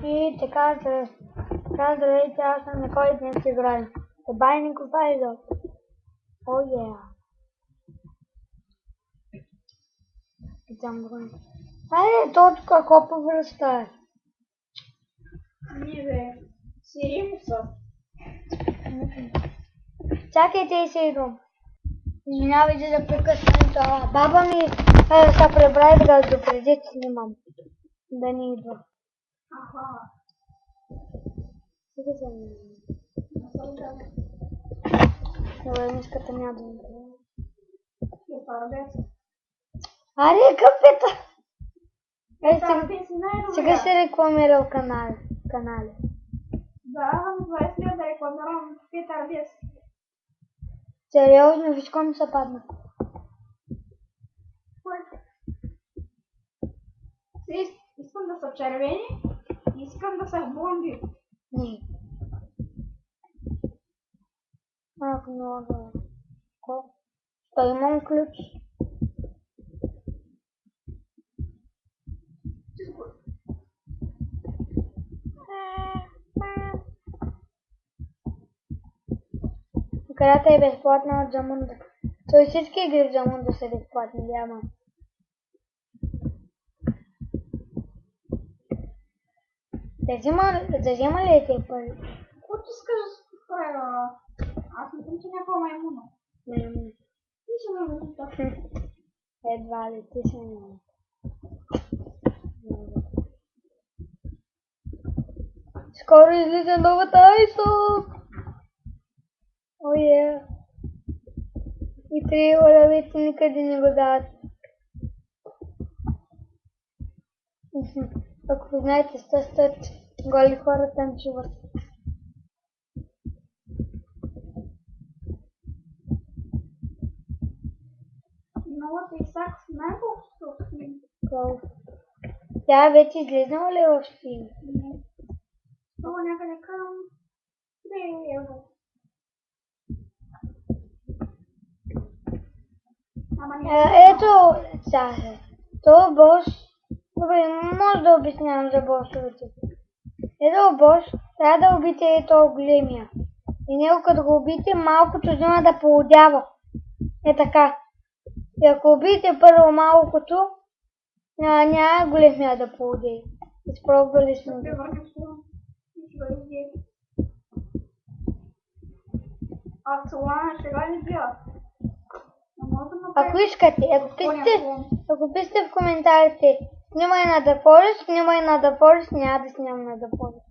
И така, здравейте, аз съм Никола и днес играем. The Binding of Isaac. Oh yeah. Айде, то тук какво повръща е? Не бе, сиримо са. Чакайте и се идвам. Извинявайте да прекъсвам това. Баба ми се пребрави да допреди, че снимам. Да не идва. Аха. Сега се добре, днеската няма да ми трябва. Аре, къпета! Сега ще рекламирал канали. Да, но 20 лет да рекламирам Петър Бес. Сериозно, виж колко ми се падна. Искам да са червени, искам да са блонди. Не. Ах, много. Той имам ключ. Играта е безплатна от Джамунда. Той всички игри в Джамунда са безплатни, няма. Да взема ли те пари? Какво ти искаш да правя? Аз не съм, че някаква маймуна. Маймуна. Ти си маймуна. Едва ли, ти си маймуна. Скоро излиза новата Isaac! О, е! И трейлера вече никъде не го дават. Ако знаете, стът голи хора танцуват. Новата Исак знае колко струва филм? Колко? Тя вече излезнала ли в филм? Не. Това някъде към 2 евро. Ама не. Ето, сега. Това бос. Добре, може да обяснявам за босовете. Ето бос, трябва да убите ето големия. И него като го убите, малкото взима да поудява. Е така. И ако убиете първо малкото, няма големия да поудее. Изпробвали сме. А Солана сега не бива. Ако искате, ако пишете в коментарите, снимай на The Forest, няма да снимам на The Forest.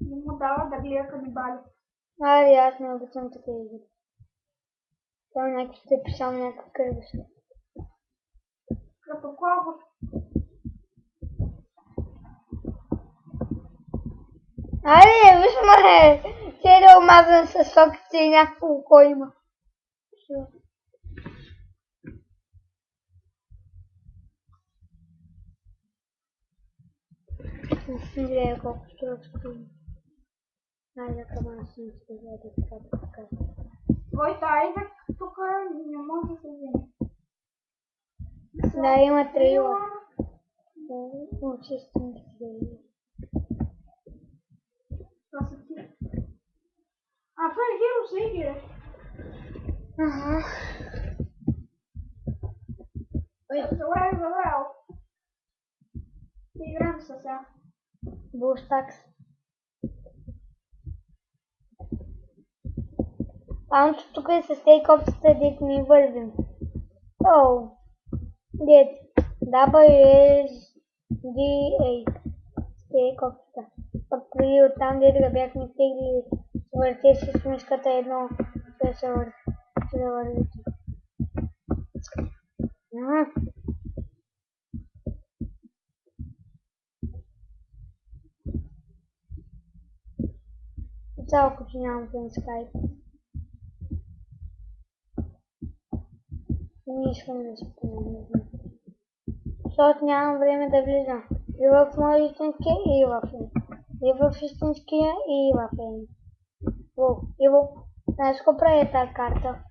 Не му дава да гледа канибали. Аре, аз не обичам такива игри. Там някой ще писал някакъв кървиш. Кръпоклаво. Аре, виж ме! Целият омазан със соките и някакво око има. Гледай колко струва скрин. Айде, къде си не ще гледа така. Твоята Айзак тук не може да се вземе. Да, има трейлър. Чистим трейлър. Това са ти. А, това е Hero Seeker. Ага. Забравял. Играем с сега. Булстакс. Памчо тук е с тези копчета, дето ни вървим. Оу. Дет. WSD8. С тези копчета. Пък преди оттам, дето ga бяхме теглили, въртеше с мишката едно, ще се върви. Жалко, че нямам ten Skype. Не искам да се помогна. Защото нямам време да влизам. И в моя истинския, и в Ен. И в истинския, и в Ен. Иво, знаеш какво прави тази карта?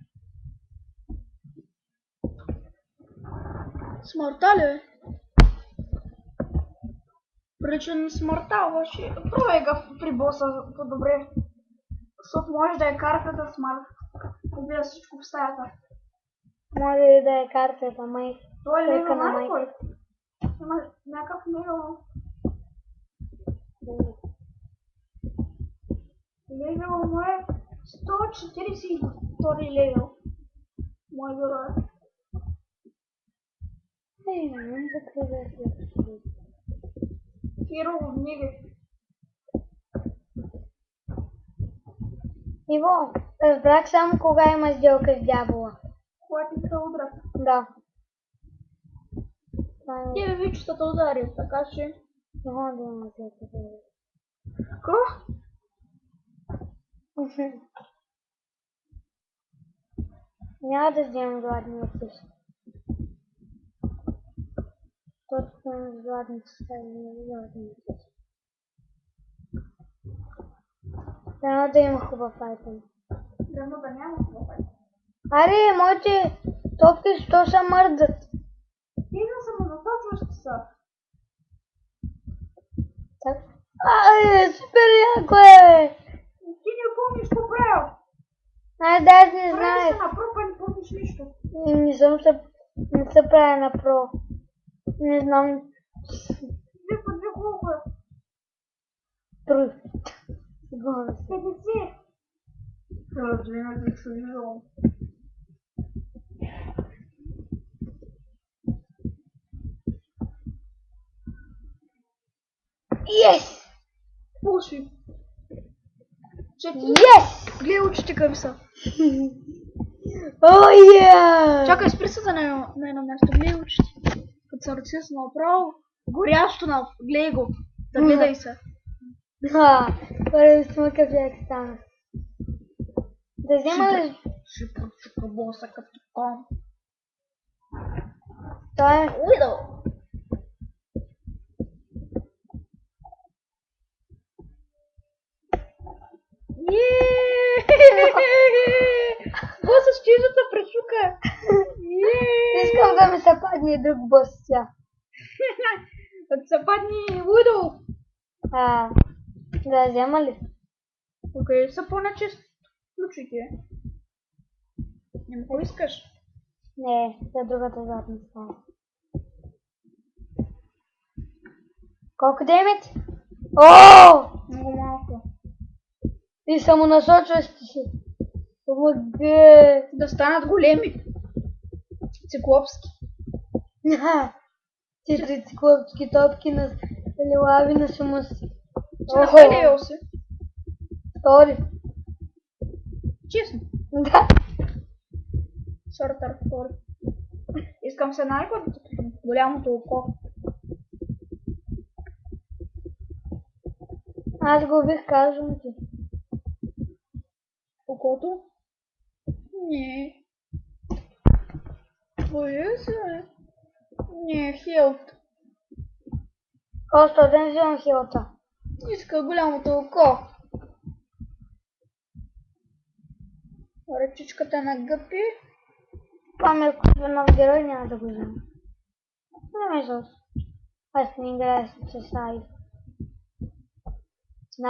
Смъртта ли? Прилича на смъртта, обаче. Пробвай ga при боса по-добре. Защото може да е картата смърт. Убия всичко в стаята. Може ли да е картата, май? Той е Той левел на най-кой. майка. Има някакъв левел. Левел му е 142 левел. Мой герой. Ей, не знам за къде да се. Хиро в книги. Иво, разбрах само кога има сделка с дявола. Когато те удрят. Да. Това е Тебе вичетата удари, така че... не мога да има сделка с дявола. Какво? Няма да вземем гладния пис. Точно с гладните стави гладния пис. Трябва да има хубав айтем. Дръвно да няма какво. Аре, моите топки що са мърдат. Стига самонасочващи са. Так. Ай, супер яко е! Ти не помниш какво правил. Ай, да, аз не Прави знаех. се на пръпа, не помниш нищо. Не се правя на про. Не знам. Две по две колко е? Тру. Сигурно се. 50. Разумно да чуя. Yes! Пуши. Четири. Yes! Гледай очите какви са. О, я! Чакай, спри се на едно място. Гледай очите. Като сърце са направо. Горящо на... Гледай го. Да гледай се. Първи смъка бях стана. Да взема ли? Шипа боса като ком. Това е... Уидъл. Боса с чижата пречука. Искам да ми се падне друг бос сега. Като се падни Уидъл. Да взема ли? Окей, са по-начисто ключите. Няма го искаш. Не, за другата задна става. Колко демет? О! Много малко. И самонасочващи се. Помогай! Да станат големи. Циклопски. Четири циклопски топки на лилави на самоси. Ти на кой левел си? Втори. Честно. Да. Сортър втори. Искам се най-годното. Голямото око. Аз го бих казал ти. Окото? Не. Боже се. Не, хилт. Просто да вземам хилта. Иска голямото око. Ръчичката на Гъпи. Това ми е нов герой, няма да го взема. Не ме зос. Аз не играя с Ай.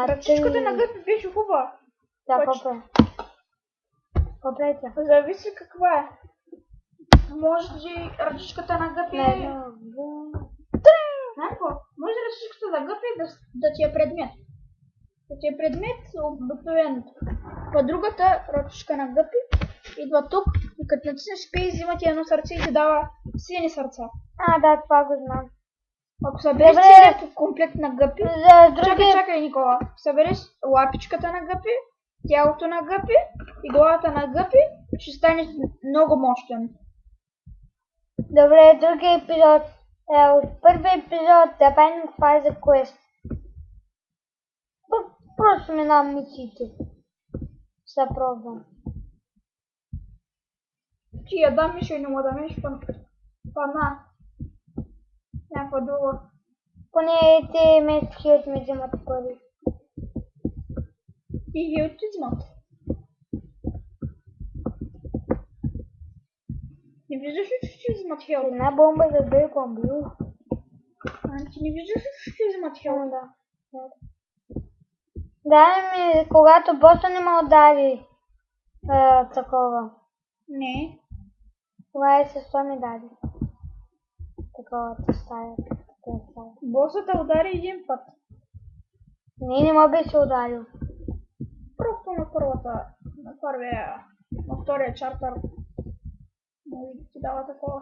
Ръчичката на Гъпи беше хубава. Да, попре. Попрете. Зависи каква е. Може ли ръчичката на Гъпи... Не знам. Знако, може ръчичката на Гъпи да ти е предмет. Да ти е предмет обикновеното. По другата ръчичка на Гъпи идва тук и като натиснеш P, взима ти едно сърце и ти дава сини сърца. Да, това го знам. Ако събереш целият комплект на Гъпи... Чакай, Никола. Събереш лапичката на Гъпи, тялото на Гъпи и главата на Гъпи, ще стане много мощен. Добре, другия епизод. От първия епизод да памятам каква е за квест. Просто минавам мисиите. Се пробвам. Ти я дам мишо и не му дамеш пана. Някаква друга. Поне те месечи ми взимат пари. И от ти взимат. Не виждаш ли, че ти взимат хелп? Една бомба за две бомби. Ти не виждаш ли, че ще вземат хел? Да. Дай ми, когато боса не ме удари такова. Не. Това е с това ми даде. Такова стая. Босът те удари един път. Не ме беше ударил. Просто на втория чартър. Може да ти дава такова.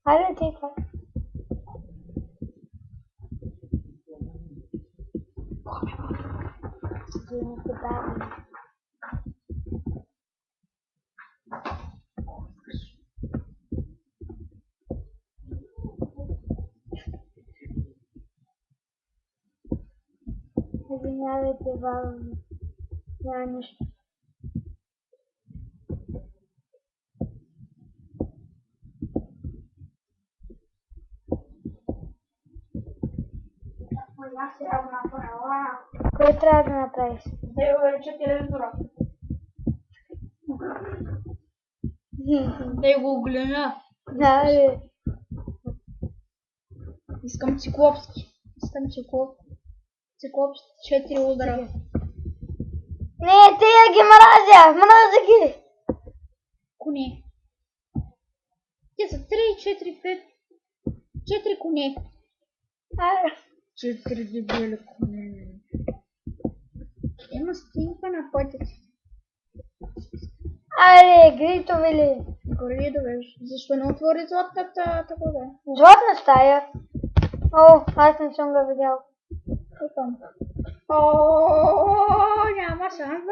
Хайде ти как. Извинявайте, Валя. Няма нищо. Аз сега го направила. Кое трябва да направиш? Да я увелича телевизора. Да я го огледя. Да, бе. Искам циклопски. Циклопс 4 удара. Не, те я ги мразя! Мразя ги! Коне. Те са 3, 4, 5. 4 коне. 4 дебели коне. Има стинка на пътя. Айде, гритове ли? Гридове. Защо не отвори златната такова? Златна стая? О, аз не съм го видял. Там. О, няма шанс в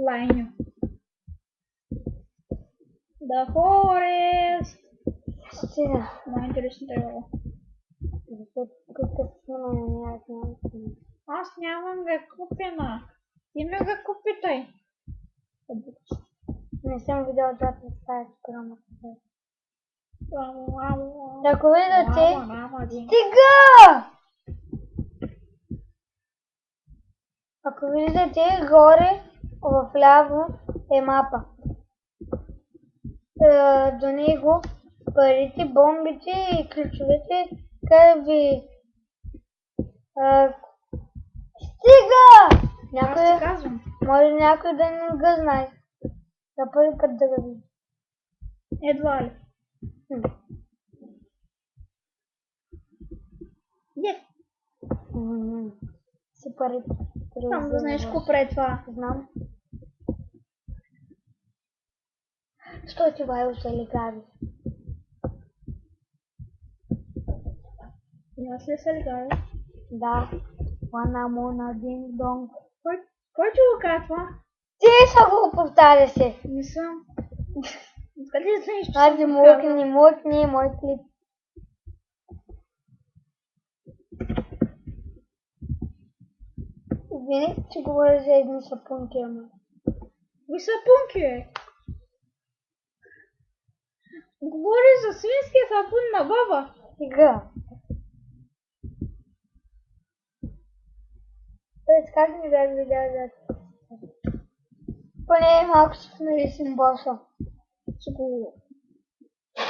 лайня. Да, Форест. Стига. Най-интересно трябва. Аз нямам га купена. Ти ме га купи той. Не съм видял златна стая с първата. Мамо. Ако видите... Мама, Стига! Ако виждате, горе в ляво е мапа. До него парите, бомбите и ключовете, къде ви... Стига! Аз ти казвам. Може някой да не го знае. За първи път да го види. Едва ли. Е. Си парите. Само да знаеш какво прави това. Знам. Що ти Вайло се легави? И аз ли се легави? Да. Вана мона динг донг. Кой ти го казва? Ти са го повтаря се. Не съм. Откъде знаеш, че Ади мокни, мой клип. Извини, че говоря за едни сапунки, ама. Кои сапунки, бе? Говори за свинския сапун на баба. Сега. Тоест как ми бях видял за... Поне малко си смирисим боса.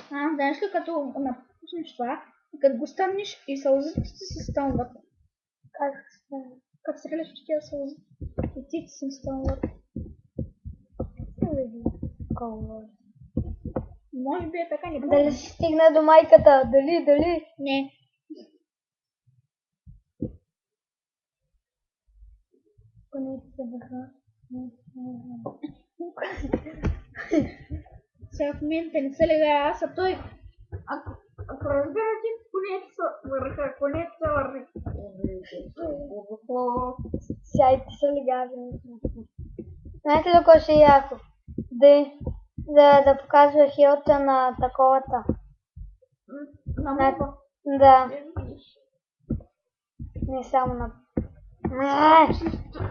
Знаеш ли, като напуснеш това, като го стъмнеш и сълзите се стъмват. Как се стане? Като стреляш в тия сълзи. И ти се стъмват. Не видим. Колко. Може би е така, не помня. Дали си стигна до майката? Дали? Не. Поне се бъха. Сега в момента не се лега аз, а той... Ако разбирате, конете са върха, конете са върха. Сяйте се легави. Знаете ли кой ще е яко? Да показва хилта на таковата. На моба. Да. Не само на...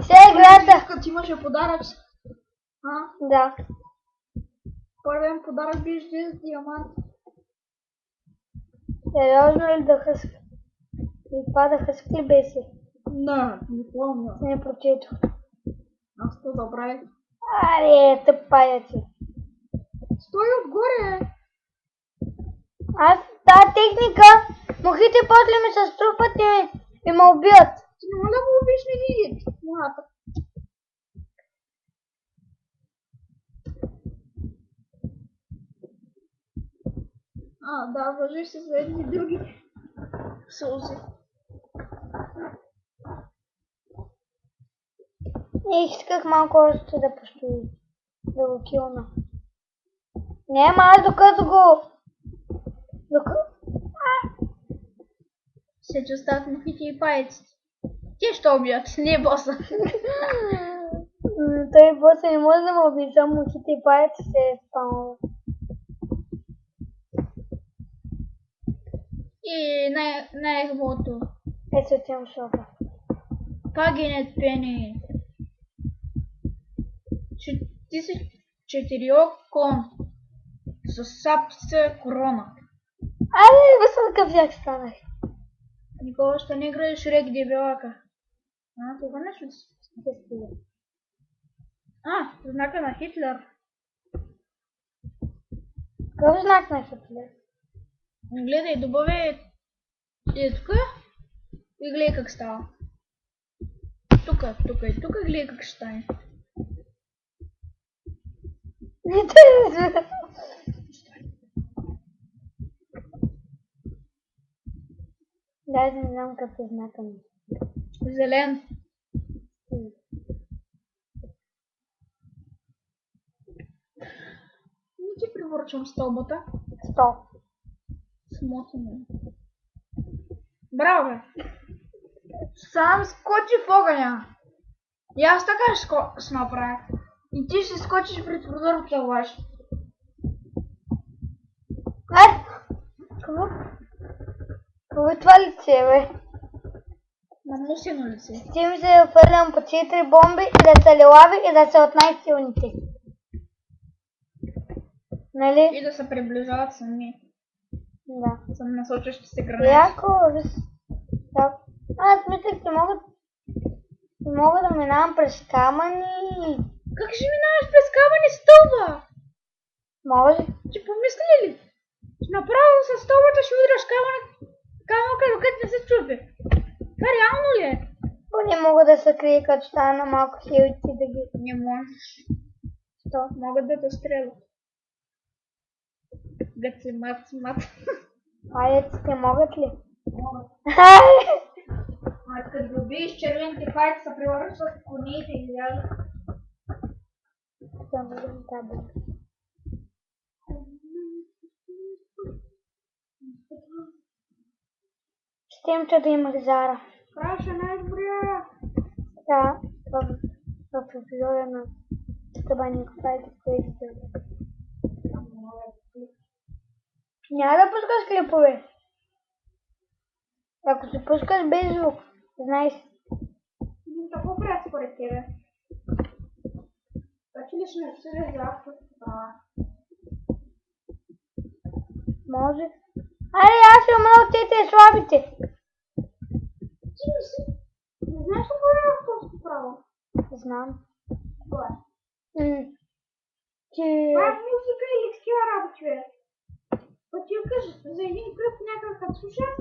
Все играта! Като имаше подарък. Да. Първият подарък беше с диамант. Сериозно ли да хъска? И това да хъска ли беше? Не помня. Не прочетох. Аз то забравих. Аре, тъпая ти. Стой отгоре! Аз тази техника, мухите после ми се струпат и ме убият. Ти няма да го убиш на види. Мухата. Да, въжи се за едни други сълзи. Исках малко още да постои. Да го килна. Не, аз докато го... Се че остават мухите и паеците. Те ще убият, не боса. Той боса не може да ме уби, само мухите и паеци се спамва. И най-хубавото. Ето отивам в шопа. Пагинет пени. Ти си четириок кон. С сапица корона. Абе, висока як станах. Никога ще не играеш Рек Дебелака. Това нещо ли си? Знака на Хитлер. Какъв знак на Хитлер? Гледай, добави тук и гледай как става. Тук и тук гледай как ще стане. Не те. Даже не знам какъв е знака ми. Зелен. Не ти превърчвам стълбата. 100. Смотано. Браво, бе! Сам скочи в огъня. И аз така ще направя. И ти ще скочиш пред прозорната лъж. Какво е това лице, бе? Намусено лице. Ще ми се фърлям по 4 бомби и да са лилави и да са от най-силните. Нали? И да се приближават сами. Да. Съм насочващи се гранати. Яко, аз мислех, че мога да минавам през камъни. Как ще минаваш през камъни стълба? Може. Ти помисли ли? Направо с стълбата ще удряш камъка, докато не се чупи. Това реално ли е? Не мога да се крия, като стана малко хилици да ги... Не можеш. Що? Могат да те стрелят. Гъци мат. Паеците могат ли? Могат. Като добиеш червените пайци се превръщат в конете и изяждат. Да бъдем табели. Щемче да имах Зара. Краша най-добрия. Да, в епизода на Табани Копайки, който се... Няма да пускаш клипове. Ако се пускаш без звук, знаеш. Какво правят според тебе? Така ли ще не се разяват? Може. Аре, аз ще умра от тете слабите. Ти не си. Не знаеш какво е авторско право? Знам. Това е. Че... Това е музика или такива работи, бе? Па ти я кажа, за един клип някак като слушаш?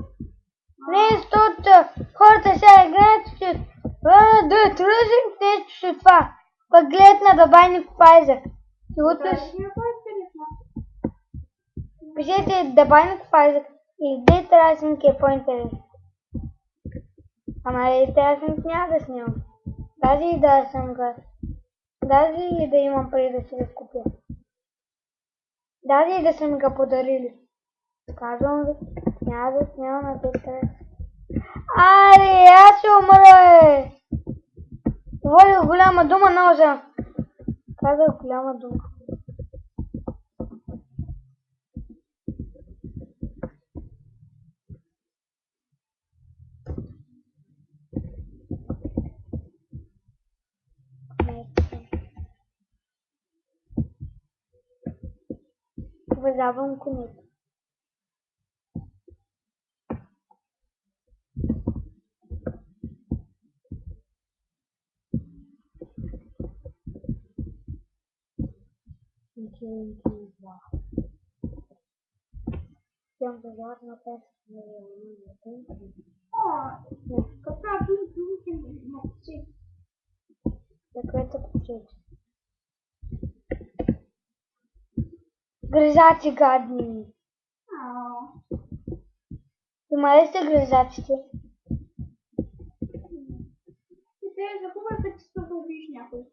Не, защото хората сега играят, че да е тръжен нещо ще това. Пък гледат на Дабайник Файзък. Пишете Дабайник Файзък и Дейт Райсинг е по-интересен. Ама Дейт Райсинг няма да снимам. Даже и да съм го. Даже и да имам пари да си го купя. Даже и да са ми го подарили. Казвам ви, няма да снимам на Дейт Райсинг. Аре, аз ще умра, Говорих голяма дума, ножа. Казах голяма дума. Уважавам конете. Тем зелена песка. Каква думка си? Закрета птица. Гризачи гадни. Има ли сте гризачите? И те захубавате, че да убиеш някой.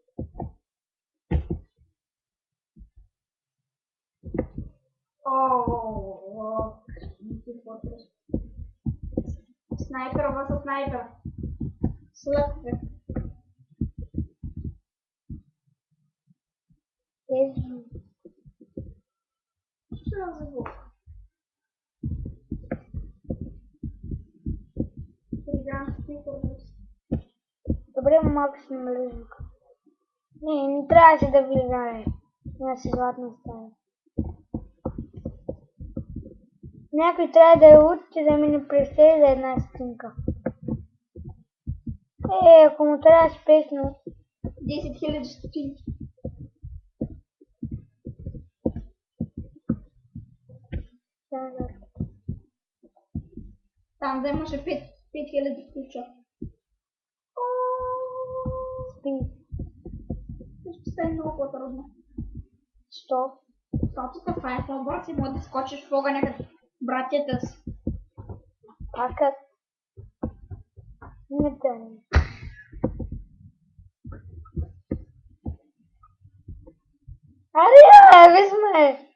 Снайпер, вас снайпер. Слъпве. Езу. Що за звук? Играм с никой. Добре, малко си намали звука. Не трябваше да влизаме. Има си златна стая. Някой трябва да е луд, че да ми не престели за една стинка. Ако му трябва спешно. 10 000 стотинки. Там да имаше 5000 ключа. Спи. Ще стане много по-трудно. Що? Защото това е по-бърз и може да скочиш в огъня като братята си. Пакът. Не тъне. Аре, ви сме!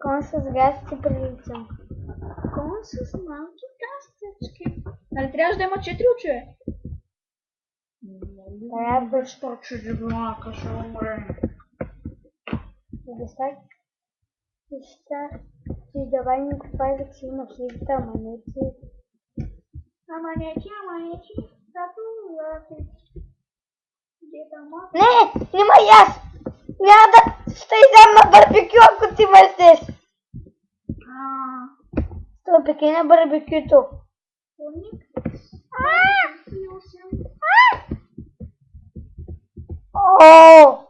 Кон с гастите приличам. Кон с малки гастички. Нали трябваше да има 4 очи? Трябва Защо че дебелака ще умре? да стак. Ти давай ми купай, да си имаш липта, аманеци. Аманеци. Като где там? Не, има и аз! Няма да ще изям на барбекю, ако ти мърсеш. Ще пеки на барбекюто. Умник. О!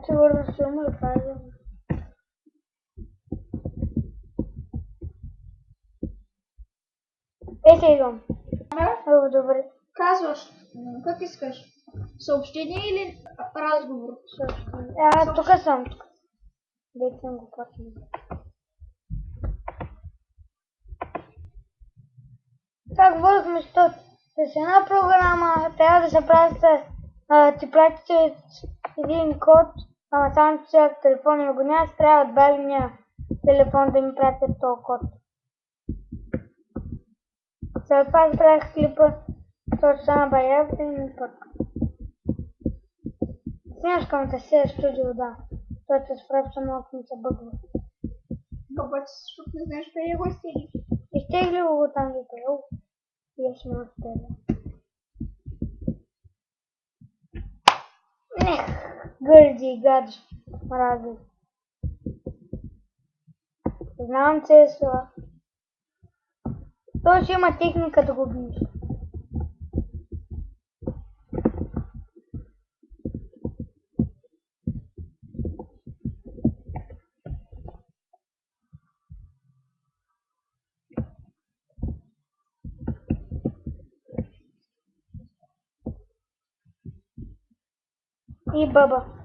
Сигурно ще му да кажем. Се идвам. Много добре. Казваш, как искаш? Съобщение или разговор? Тук съм. Дете съм го почнал. Това говорихме, защото с една програма трябва да се прави ти пратите един код, ама само че ако телефона го няма, трябва от базния телефон да ми пратят този код. След това правих клипа, защото стана бариерата и ми пък. Снимашкам да си студио, да. Той се справи само ако ми се бъгва. Обаче, защото не знаеш къде го изтегли. Изтегли го там и приел. И аз ме оставя. Гърди и гади. Мрази. Знам, че е слаб. Той ще има техника да го биеш. И баба.